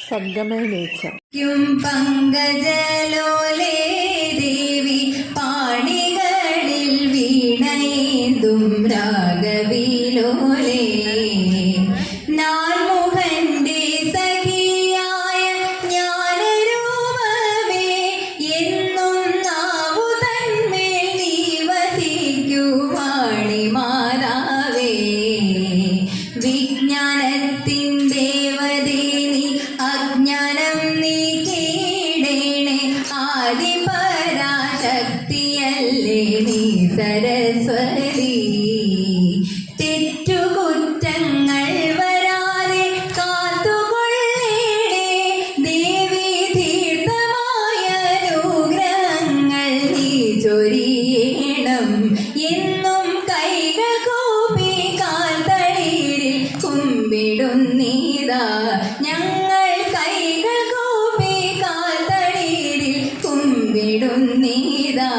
സർഗമേലേച്ച പങ്കജലോലേ ദേവി പാണികളിൽ വീണേന്തും രാഗവിലോലേ നാൽമുഖന്റെ സഖിയായ ജ്ഞാനരൂപമേ എന്നും നാവു തന്മേൽ നീ വസിക്കുവാണി മാതാവേ വിജ്ഞാനത്തിൻ ദേവതേ നീ അജ്ഞാനം നീക്കിടേണേ ആദിപരാശക്തിയല്ലേ നീ സരസ്വതി തെറ്റുകുറ്റങ്ങൾ വരാതെ കാത്തുകൊള്ളേണേ ദേവി തീർത്ഥമായ അനുഗ്രഹങ്ങൾ നീ ചൊരിയണം എന്നും കൈകൾ കൂപ്പി കാൽത്തളീരിൽ കുമ്പിടുന്നീതാ ഞങ്ങൾ കൈകൾ കൂപ്പി കാൽത്തളീരിൽ കുമ്പിടുന്നീതാ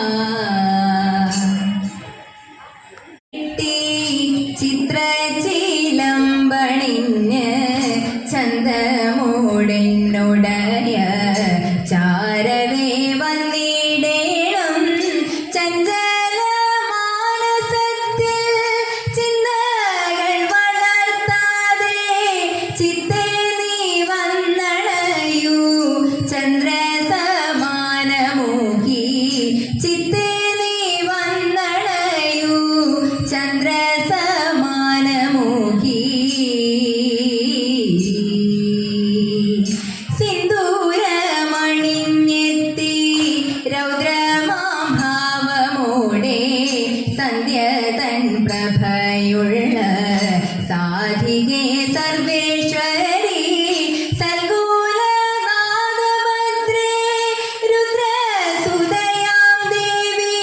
ചിത്രചീലമ്പണിഞ്ഞ് ചന്തമോടെന്നുടയ ചാരവേ വന്നിടേണം ചഞ്ചല മാനസത്തിൽ ചിന്തകൾ വളർത്താതെ ചിത്തേ നീ വന്നണയൂ ചന്ദ്രസമാനമൂഹി ചിത്തേ നീ വന്നണയൂ ചന്ദ്രസമാനമൂഹി സിന്ദൂരമണിഞ്ഞെത്തി രൗദ്രമാഭാവമോടെ സന്ധ്യ തൻ പ്രഭയുള്ള സാധികേ സർവേശ്വരി സർഗൂലനാദഭദ്രേ രുദ്രസുതയാം ദേവി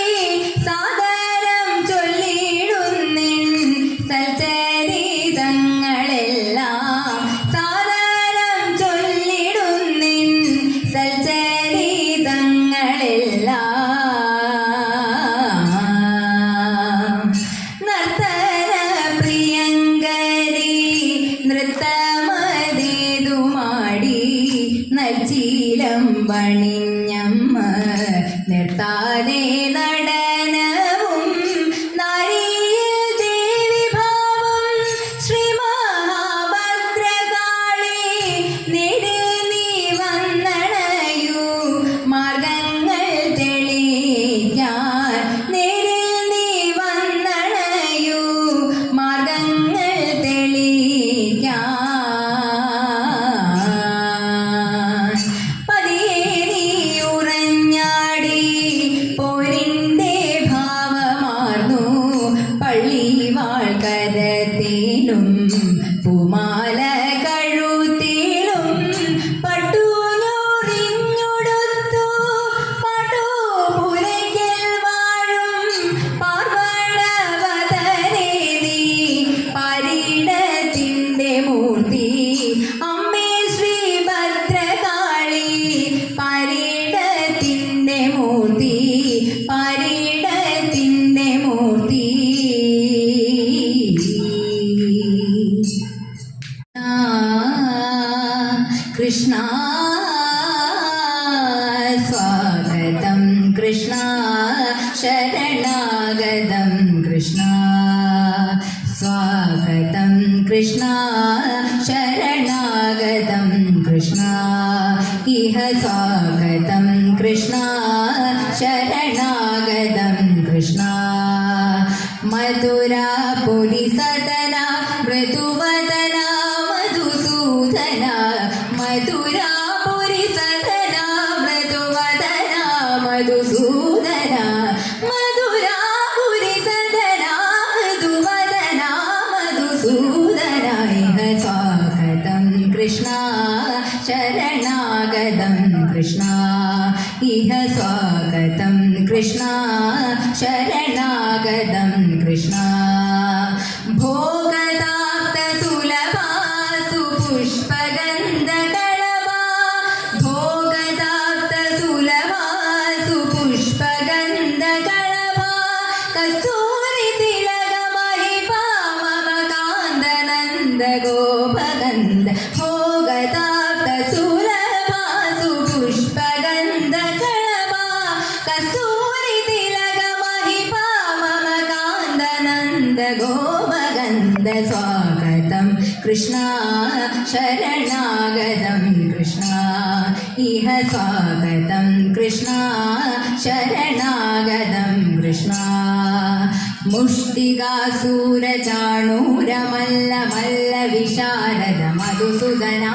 സാദരം ചൊല്ലിടുന്നിൻ സൽചരിതങ്ങളെല്ലാം സാദരം ചൊല്ലിടുന്നിൻ സൽചരിതങ്ങളെല്ലാം നർത്തന പ്രിയങ്കരി നൃത്തമതേതുമാടി നച്ചീലം പണിഞ്ഞമ്മ നിർത്താതെ നടനവും നാരിയിൽ ദേവി ഭാവം ശ്രീ മഹാഭദ്രകാളി നേടിൽ നീ വന്നണയൂ മാർഗങ്ങൾ തെളിയിക്കാൻ നേരിൽ നീ വന്നണയൂ മാർഗങ്ങൾ തെളിയിക്കാൻ പതിയെ നീ ഉറഞ്ഞാടി പോരിൻ്റെ ഭാവമാർന്നു പള്ളിവാൾ കരത്തിലും പൂമാല കഴുത്തിലും പട്ടുഞ്ഞൊറിഞ്ഞുടുത്തു പാട്ടുപുരയ്ക്കൽ വാഴും പാർവണവതനേ നീ പാരിടത്തിൻ്റെ മൂർത്തി അമ്മേ ശ്രീ ഭദ്രകാളി പാരിടത്തിൻ്റെ മൂർത്തി പാരിടത്തിൻ്റെ മൂർത്തി കൃഷ്ണ സ്വാഗതം കൃഷ്ണ ശരണാഗതം കൃഷ്ണ സ്വാഗതം കൃഷ്ണ ശരണാഗതം കൃഷ്ണ ഇഹ സ്വാഗതം കൃഷ്ണ ശരണാഗതം കൃഷ്ണ മധുരാപുരി സദന മൃദുവദന മധുസൂദന മധുരാപുരി സദന മൃദുവദന മധുസൂദന മധുരാപുരി സദന മൃദുവദന മധുസൂദന ഇഹ സ്വാഗതം കൃഷ്ണ ശരണാഗതം കൃഷ്ണ ഇഹ സ്വാഗതം കൃഷ്ണ ശരണാഗതം കൃഷ്ണ ഭോഗദാപ്ത സുലഭാസു പുഷ്പഗന്ധകളഭാ ഭോഗദാപ്ത സുലഭാസു പുഷ്പഗന്ധകളഭാ കസ്തൂരി തിലകമഹിപാമകാന്തനന്ദ ഗോപഗന്ധ ഭോഗദാപ്ത സുല स्वागतं कृष्णा शरणागतं कृष्णा इह स्वागतं कृष्णा शरणागतं कृष्णा मुष्टिकासूरचाणूरमल्ल मल्ल विशारद मधुसूदना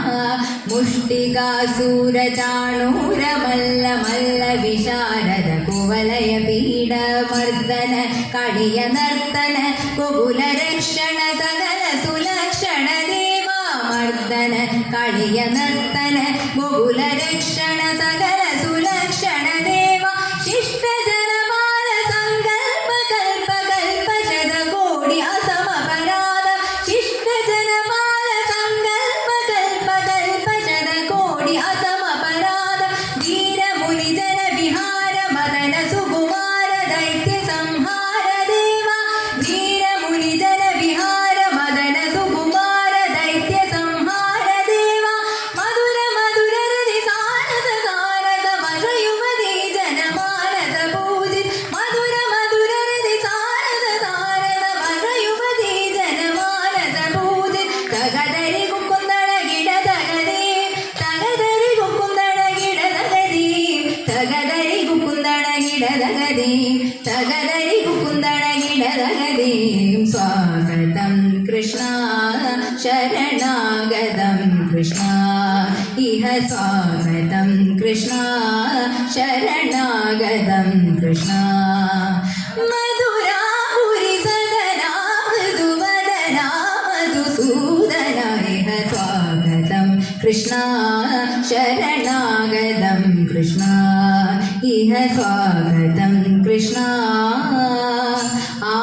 मुष्टिकासूरचाणूरमल्ल मल्ल विशारद कुवलय पीडमर्दन कडिय नर्तन कुकुलरक्षण सकल सुलक्षण देवा मर्दन कडिय नर्तन कुकुलरक्षण सकल सुलक्षण देवा शिष्ट जनमाल संकल्प कल्प कल्प शतकोटि असमपराध शिष्ट जनमाल संकल्प कल्प कल्प शतकोटि असमपराध वीर मुनि जन विहार मदन सुकुमार दैत्य संहार देवा वीर मुनि जन विहार मदन सुकुमार दैत्य संहार देवा मधुर मधुर हृदि सारद सारद मज युवती जनमानस पूजित मधुर मधुर हृदि सारद सारद मज युवती जनमानस पूजित तगदरि कुकुंदड़ गिಡ तगदी तगदरि कुकुंदड़ गिಡ तगदी तगदरि कुकुंदड़ गिಡ तगदी तगदरि कुकुंदड़ गिಡ तगदी स्वागतं कृष्णा शरणागतं कृष्णा इह स्वागतं कृष्णा शरणागतं कृष्णा मधुरापुरि सदना मधुवदना मधुसूदना इह स्वागतं कृष्णा शरणागतं कृष्णा इह स्वागतं कृष्णा आ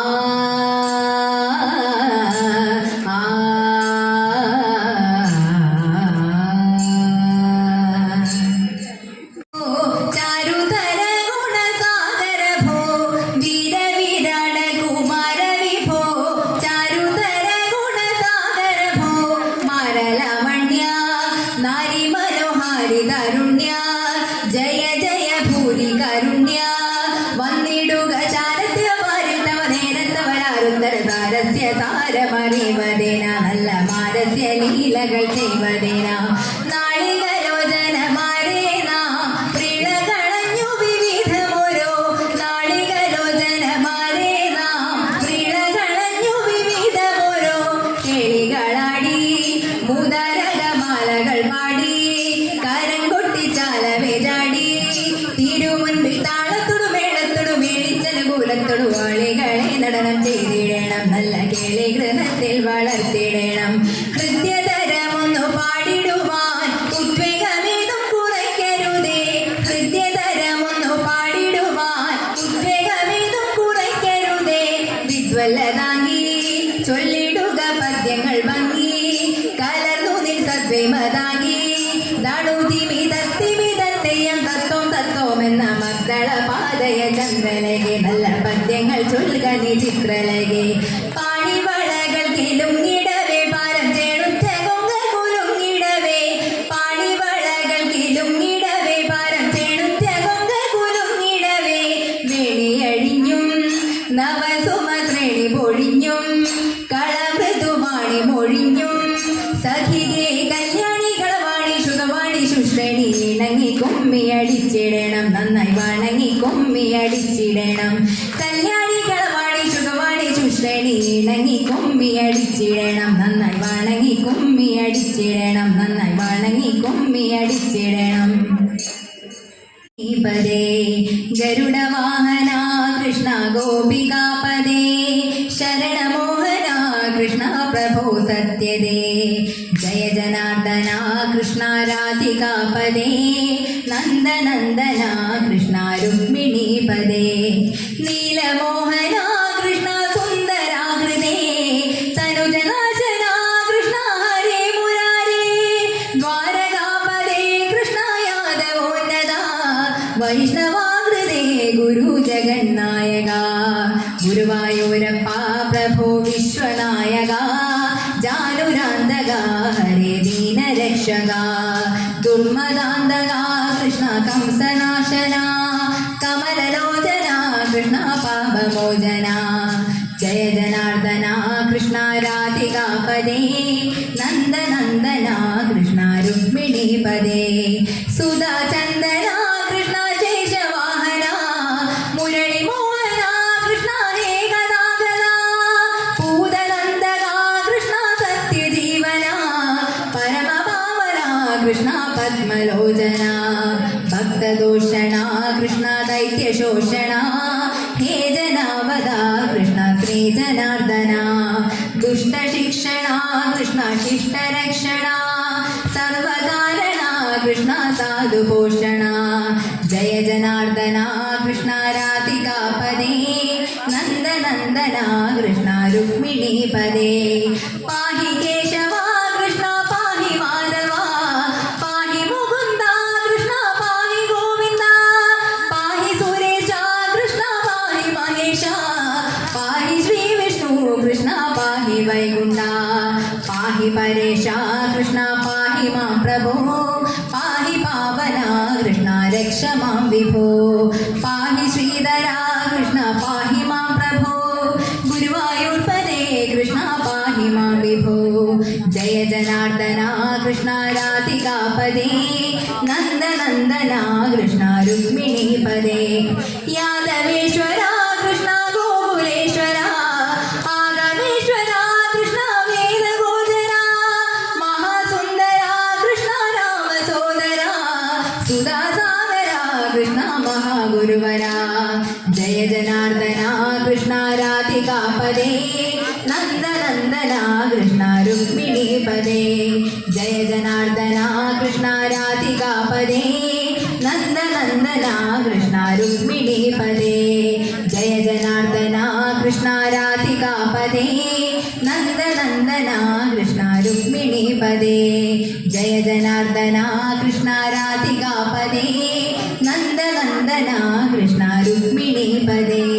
चारुधर गुणसागर भो वीर विराट कुमार विभो चारुधर गुणसागर भो मारलावण्य नारी मनोहारि तरुण्य जय जय भूरि कारुण्य वन्दिडुग चारत्य पारितव നേരത്തവരാരുത്തര താരസ്യ താരമറിവതേന നല്ല മാരസ്യ ലീലകൾ ചെയ്വതേന നാളികലോചനമാരേ നാം പ്രിളകളഞ്ഞു വിവിധമോരോ നാളികലോചനമാരേ നാം പ്രിളകളഞ്ഞു വിവിധമോരോ കേളികളാടി മുദരകമാലകൾ പാടി കരം കൊട്ടി ചാലവേ ചാടി തിരുമുൻപിൽ താളത്തോടു മേളത്തോടു മേളിച്ചനുകൂലത്തോടു വാളികളെ നടനം ചെയ്തിടണം നല്ല കേളി ഗൃഹത്തിൽ വളർത്തിടണം ഹൃദ്യതരമൊന്നു പാടിടുവാൻ ഉദ്വേഗമേതും കുറയ്ക്കരുതേ ഹൃദ്യതരമൊന്നു പാടിടുവാൻ ഉദ്വേഗമേതും കുറയ്ക്കരുതേ വിദ്വല്ലതാങ്ങി ചൊല്ലിടുക പദ്യങ്ങൾ ഭംഗി കലർന്നു നിൻ സദ്വൈമതാങ്ങി ദാണുതിമിതത്തിമിതത്തെയ്യം തത്വം തത്വമെന്ന മക്കള പാതയ ചന്ദ്രലകെ നല്ല പദ്യങ്ങൾ ചൊല്ലുക നീ ചിത്രലകെ പാണിവളകൾ കിലുങ്ങിടവേ പാരം ചേണുറ്റ കൊങ്ങ കുലുങ്ങിടവേ പാണിവളകൾ കിലുങ്ങിടവേ പാരം ചേണുറ്റ കൊങ്ങ കുലുങ്ങിടവേ വേണിയഴിഞ്ഞും നവസുമത്രേണി പൊഴിഞ്ഞും കളമൃദുവാണി മൊഴിഞ്ഞും സഖികെ കല്യാണികളവാണി ശുഖവാണി ശുശ്രേണി ഇണങ്ങി കൊമ്മിയടിച്ചിടണം നന്നായി വണങ്ങി കൊമ്മിയടിച്ചിടണം കല്യാണികളവാണി ശുഖവാണി ശുശ്രേണി ഇണങ്ങി കൊമ്മിയടിച്ചിടണം നന്നായി വണങ്ങി കൊമ്മിയടിച്ചിടണം നന്നായി വണങ്ങി കൊമ്മിയടിച്ചിടണം പദേ ഗരുഡവാഹന കൃഷ്ണ ഗോപികാപദേ ശരണമോഹന കൃഷ്ണ പ്രഭോ സത്യദേ ജയ ജനാർദ്ദന കൃഷ്ണ രാധികാപദേ നന്ദനന്ദന കൃഷ്ണ രുക്മിണീപദേ നീലമോഹന കൃഷ്ണ സുന്ദരാകൃതേ തനുജനാശന കൃഷ്ണ ഹരേ മുരാരേ ദ്വാരകാപദേ കൃഷ്ണ യാദവോന്നത വൈഷ്ണവാകൃതേ ഗുരു ജഗന്നായക ഗുരുവായൂരപ്പ പ്രഭോ വിശ്വനായക ജാനുരാന്തക ഹരേ ദീനരക്ഷക ദുർമദാന്തക കൃഷ്ണ കംസനാശന കമലലോചന കൃഷ്ണ പാപമോചന जय जनार्दना कृष्ण राधिकापदे नन्दनन्दना कृष्ण रुक्मिणीपदे सुधा चन्दना कृष्ण शेषवाहना मुरळिमोहना कृष्ण हे गदाधरा पूदनन्दना कृष्ण सत्यजीवना परमपावना कृष्ण पद्मलोचना भक्तदोषणा कृष्ण दैत्यशोषणा हे जनावदा कृष्ण श्री जनार्दना दुष्टशिक्षणा कृष्ण शिष्टरक्षणा सर्वकारणा कृष्ण साधुपोषणा जय जनार्दना कृष्ण राधिकापदे नन्दनन्दना कृष्ण रुक्मिणीपदे पाहि केशवा कृष्ण पाहि माधवा पाहि मुकुन्दा कृष्ण पाहि गोविन्दा पाहि सुरेशा कृष्ण पाहि महेशा पाहि श्री विष्णु कृष्ण पाहि वैकुण्ठा पाहि परेशा कृष्ण पाहि मां प्रभो पाहि पावना कृष्ण रक्ष मां विभो पाहि श्रीधरा कृष्ण पाहि मां प्रभो गुरुवायूर्पदे कृष्ण पाहि मां विभो जय जनार्दना कृष्ण राधिकापदे नन्दनन्दना कृष्ण रुक्मिणीपदे यादवेश्वरा कृष्ण गोकुलेश्वरा आगमेश्वरा कृष्ण वेदगोचरा महासुन्दरा कृष्ण रामसोदरा सुधासागरा कृष्ण महागुरुवरा जय जनार्दना कृष्ण राधिकापदे नन्दनन्दना कृष्ण रुक्मिणीपदे जय जनार्दना कृष्ण राधिकापदे नन्दनन्दना कृष्ण रुक्मिणीपदे जय जनार्दना कृष्ण राधिकापदे नन्दनन्दना कृष्ण रुक्मिणीपदे जय जनार्दना कृष्ण राधिकापदे नन्दनन्दना कृष्ण रुक्मिणीपदे।